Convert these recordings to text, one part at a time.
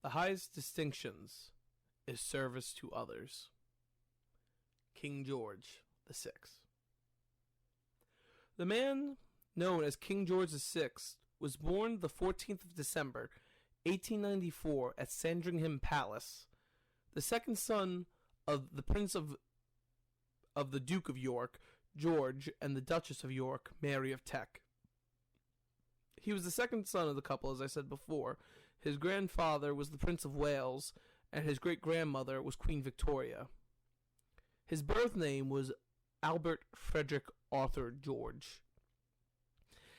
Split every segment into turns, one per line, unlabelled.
The highest distinctions is service to others. King George VI. The man known as King George VI was born the 14th of December, 1894 at Sandringham Palace, the second son of the Prince of the Duke of York, George, and the Duchess of York, Mary of Teck. He was the second son of the couple, as I said before. His grandfather was the Prince of Wales, and his great-grandmother was Queen Victoria. His birth name was Albert Frederick Arthur George.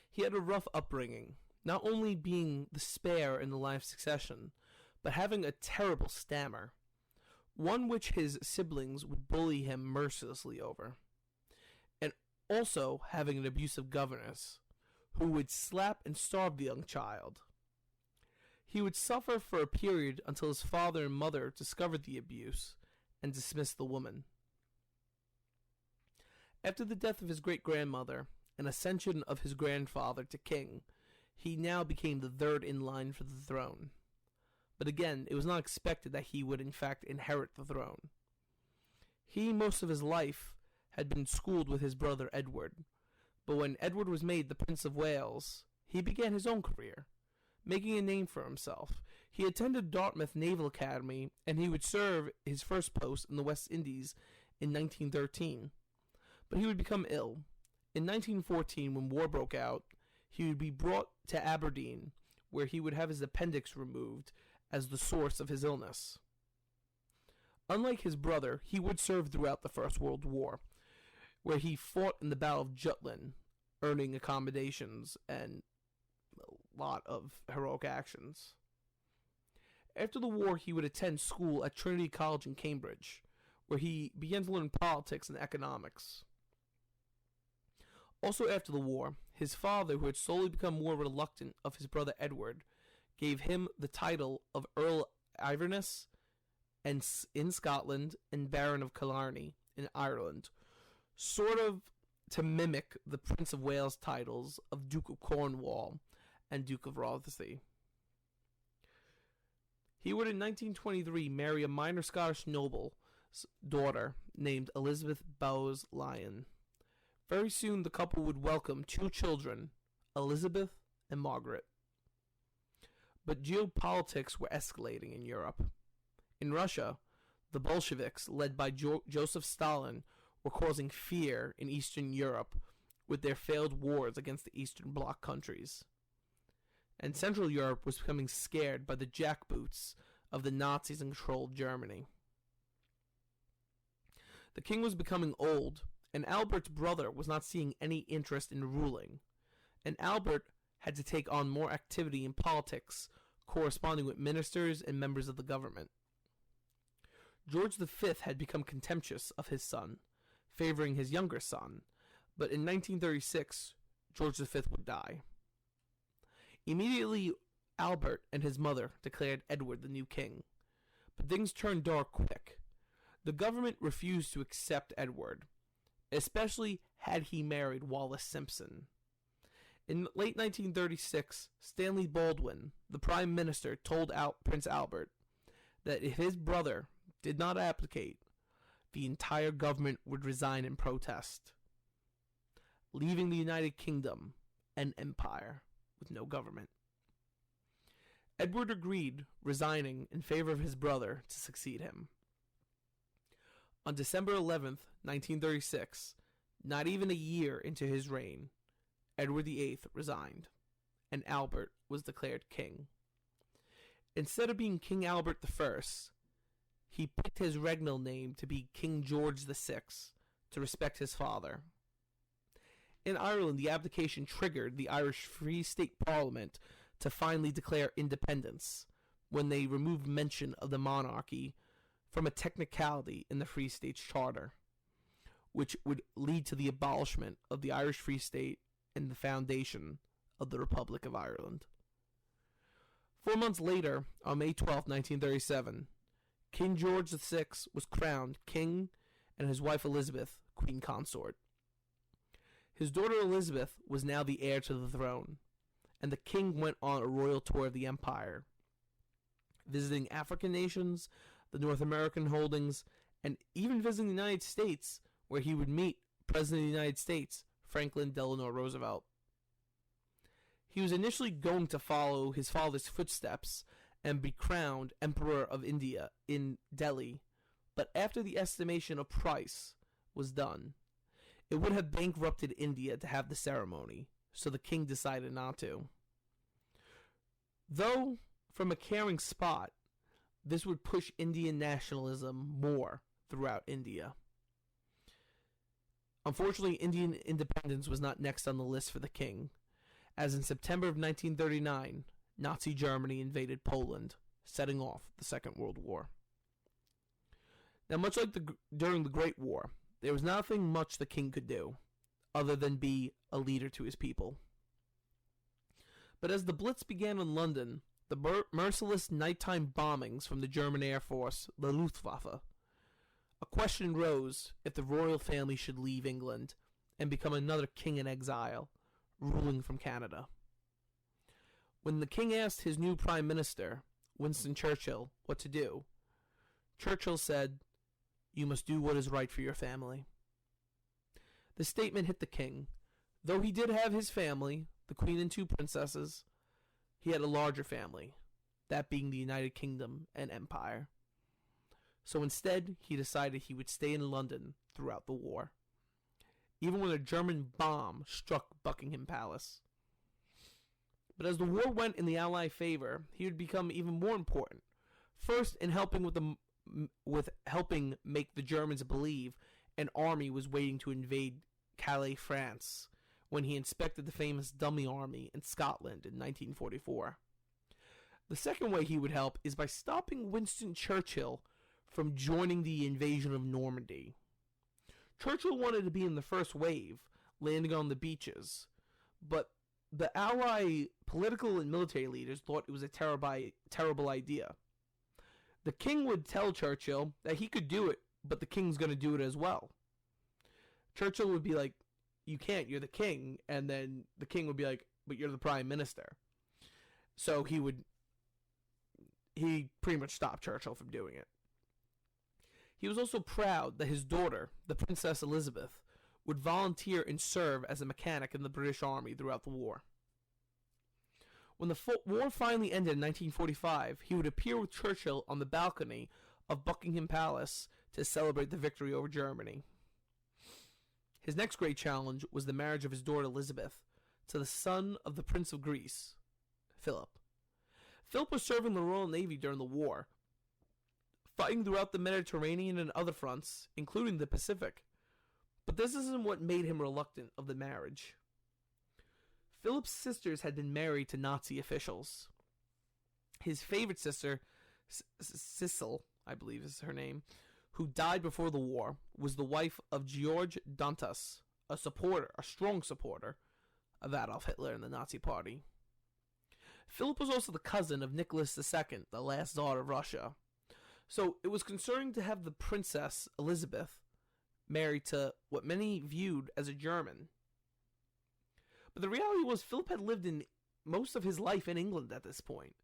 He had a rough upbringing, not only being the spare in the line of succession, but having a terrible stammer, one which his siblings would bully him mercilessly over, and also having an abusive governess, who would slap and starve the young child. He would suffer for a period until his father and mother discovered the abuse and dismissed the woman. After the death of his great-grandmother and ascension of his grandfather to king, he now became the third in line for the throne. But again, it was not expected that he would in fact inherit the throne. He, most of his life, had been schooled with his brother Edward, but when Edward was made the Prince of Wales, he began his own career, making a name for himself. He attended Dartmouth Naval Academy, and he would serve his first post in the West Indies in 1913. But he would become ill. In 1914, when war broke out, he would be brought to Aberdeen, where he would have his appendix removed as the source of his illness. Unlike his brother, he would serve throughout the First World War, where he fought in the Battle of Jutland, earning accommodations and a lot of heroic actions. After the war, he would attend school at Trinity College in Cambridge, where he began to learn politics and economics. Also after the war, his father, who had slowly become more reluctant of his brother Edward, gave him the title of Earl Inverness in Scotland and Baron of Killarney in Ireland, sort of to mimic the Prince of Wales titles of Duke of Cornwall and Duke of Rothesay. He would in 1923 marry a minor Scottish noble's daughter named Elizabeth Bowes Lyon. Very soon the couple would welcome two children, Elizabeth and Margaret. But geopolitics were escalating in Europe. In Russia, the Bolsheviks, led by Joseph Stalin, were causing fear in Eastern Europe with their failed wars against the Eastern Bloc countries. And Central Europe was becoming scared by the jackboots of the Nazis in controlled Germany. The king was becoming old, and Albert's brother was not seeing any interest in ruling, and Albert had to take on more activity in politics, corresponding with ministers and members of the government. George V had become contemptuous of his son, favoring his younger son, but in 1936, George V would die. Immediately, Albert and his mother declared Edward the new king, but things turned dark quick. The government refused to accept Edward, especially had he married Wallis Simpson. In late 1936, Stanley Baldwin, the Prime Minister, told Prince Albert that if his brother did not abdicate, the entire government would resign in protest, leaving the United Kingdom an empire with no government. Edward agreed, resigning in favor of his brother to succeed him. On December 11th, 1936, not even a year into his reign, Edward VIII resigned, and Albert was declared king. Instead of being King Albert I, he picked his regnal name to be King George VI to respect his father. In Ireland, the abdication triggered the Irish Free State Parliament to finally declare independence when they removed mention of the monarchy from a technicality in the Free State's charter, which would lead to the abolishment of the Irish Free State and the foundation of the Republic of Ireland. 4 months later, on May 12, 1937, King George VI was crowned king and his wife Elizabeth, queen consort. His daughter Elizabeth was now the heir to the throne, and the king went on a royal tour of the empire. visiting African nations, the North American holdings, and even visiting the United States, where he would meet President of the United States, Franklin Delano Roosevelt. He was initially going to follow his father's footsteps and be crowned Emperor of India in Delhi, but after the estimation of price was done, it would have bankrupted India to have the ceremony, so the king decided not to. Though, from a caring spot, this would push Indian nationalism more throughout India. Unfortunately, Indian independence was not next on the list for the king, as in September of 1939, Nazi Germany invaded Poland, setting off the Second World War. Now, much like during the Great War, there was nothing much the king could do, other than be a leader to his people. But as the Blitz began in London, the merciless nighttime bombings from the German Air Force, the Luftwaffe, a question rose if the royal family should leave England and become another king in exile, ruling from Canada. When the king asked his new prime minister, Winston Churchill, what to do, Churchill said, "You must do what is right for your family." The statement hit the king. Though he did have his family, the queen and 2 princesses, he had a larger family, that being the United Kingdom and Empire. So instead, he decided he would stay in London throughout the war, even when a German bomb struck Buckingham Palace. But as the war went in the Allied favor, he would become even more important. First, in helping with helping make the Germans believe an army was waiting to invade Calais, France, when he inspected the famous Dummy Army in Scotland in 1944. The second way he would help is by stopping Winston Churchill from joining the invasion of Normandy. Churchill wanted to be in the first wave, landing on the beaches, but the Allied political and military leaders thought it was a terrible idea. The king would tell Churchill that he could do it, but the king's going to do it as well. Churchill would be like, "You can't, you're the king," and then the king would be like, "But you're the prime minister." So he pretty much stopped Churchill from doing it. He was also proud that his daughter, the Princess Elizabeth, would volunteer and serve as a mechanic in the British Army throughout the war. When the war finally ended in 1945, he would appear with Churchill on the balcony of Buckingham Palace to celebrate the victory over Germany. His next great challenge was the marriage of his daughter Elizabeth to the son of the Prince of Greece, Philip. Philip was serving the Royal Navy during the war, fighting throughout the Mediterranean and other fronts, including the Pacific. But this isn't what made him reluctant of the marriage. Philip's sisters had been married to Nazi officials. His favorite sister, Cecil, I believe is her name, who died before the war, was the wife of George Dantas, a strong supporter of Adolf Hitler and the Nazi Party. Philip was also the cousin of Nicholas II, the last Tsar of Russia. So it was concerning to have the Princess Elizabeth married to what many viewed as a German. But the reality was Philip had lived in most of his life in England at this point,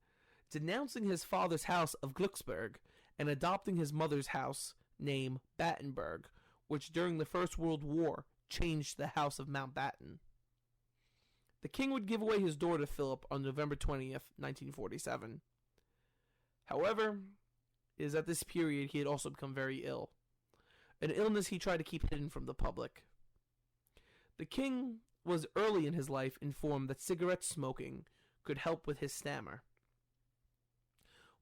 denouncing his father's house of Glucksburg and adopting his mother's house name Battenberg, which during the First World War changed the House of Mountbatten. The king would give away his daughter to Philip on November 20th, 1947. However, it is at this period he had also become very ill, an illness he tried to keep hidden from the public. The king was early in his life informed that cigarette smoking could help with his stammer.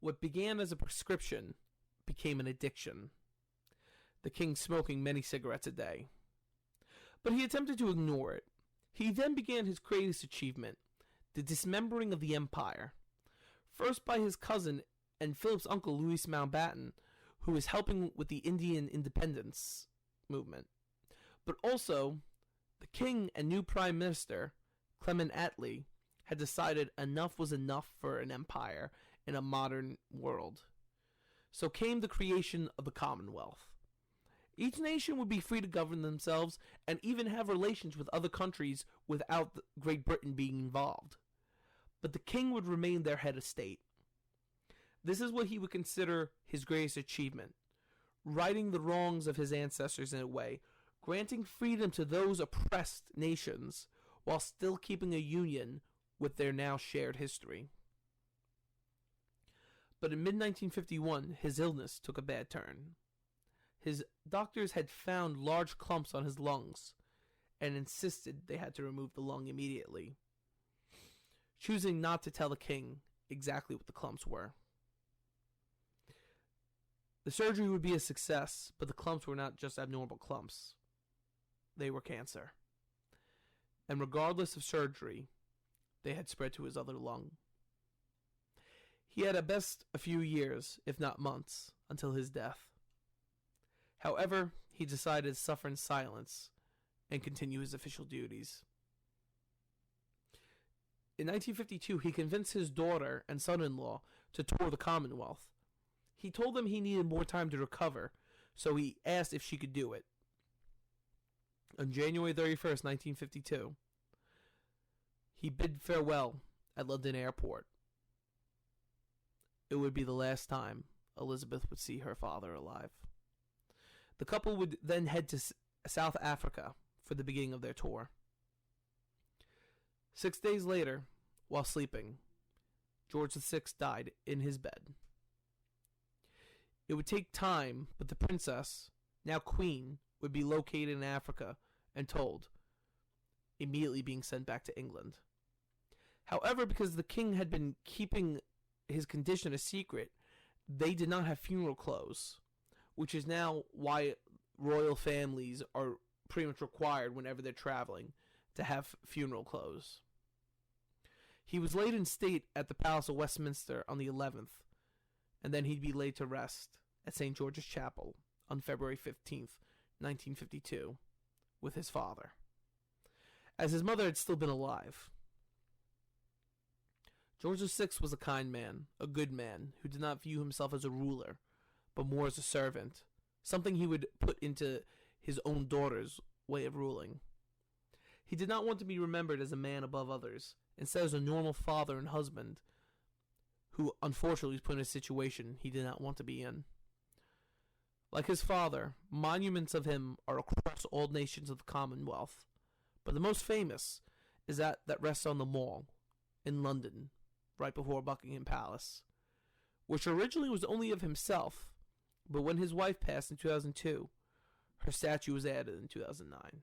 What began as a prescription became an addiction, the king smoking many cigarettes a day. But he attempted to ignore it. He then began his greatest achievement, the dismembering of the empire, first by his cousin and Philip's uncle Louis Mountbatten, who was helping with the Indian independence movement, but also the king and new prime minister, Clement Attlee, had decided enough was enough for an empire in a modern world. So came the creation of the Commonwealth. Each nation would be free to govern themselves and even have relations with other countries without Great Britain being involved. But the king would remain their head of state. This is what he would consider his greatest achievement, righting the wrongs of his ancestors in a way, granting freedom to those oppressed nations while still keeping a union with their now shared history. But in mid-1951, his illness took a bad turn. His doctors had found large clumps on his lungs and insisted they had to remove the lung immediately, choosing not to tell the king exactly what the clumps were. The surgery would be a success, but the clumps were not just abnormal clumps. They were cancer. And regardless of surgery, they had spread to his other lung. He had at best a few years, if not months, until his death. However, he decided to suffer in silence and continue his official duties. In 1952, he convinced his daughter and son-in-law to tour the Commonwealth. He told them he needed more time to recover, so he asked if she could do it. On January 31st, 1952, he bid farewell at London Airport. It would be the last time Elizabeth would see her father alive. The couple would then head to South Africa for the beginning of their tour. 6 days later, while sleeping, George VI died in his bed. It would take time, but the princess, now queen, would be located in Africa and told, immediately being sent back to England. However, because the king had been keeping his condition a secret, they did not have funeral clothes, which is now why royal families are pretty much required whenever they're traveling to have funeral clothes. He was laid in state at the Palace of Westminster on the 11th, and then he'd be laid to rest at St. George's Chapel on February 15th, 1952, with his father, as his mother had still been alive. George VI was a kind man, a good man, who did not view himself as a ruler, but more as a servant, something he would put into his own daughter's way of ruling. He did not want to be remembered as a man above others, instead as a normal father and husband, who unfortunately was put in a situation he did not want to be in. Like his father, monuments of him are across all nations of the Commonwealth, but the most famous is that rests on the Mall in London, right before Buckingham Palace, which originally was only of himself, but when his wife passed in 2002, her statue was added in 2009,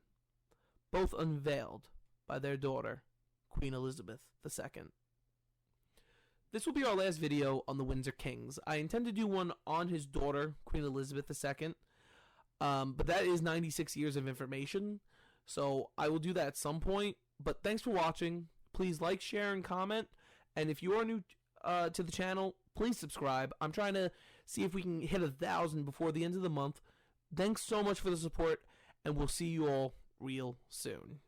both unveiled by their daughter, Queen Elizabeth II. This will be our last video on the Windsor Kings. I intend to do one on his daughter, Queen Elizabeth II, but that is 96 years of information, so I will do that at some point. But thanks for watching. Please like, share, and comment. And if you are new to the channel, please subscribe. I'm trying to see if we can hit 1,000 before the end of the month. Thanks so much for the support, and we'll see you all real soon.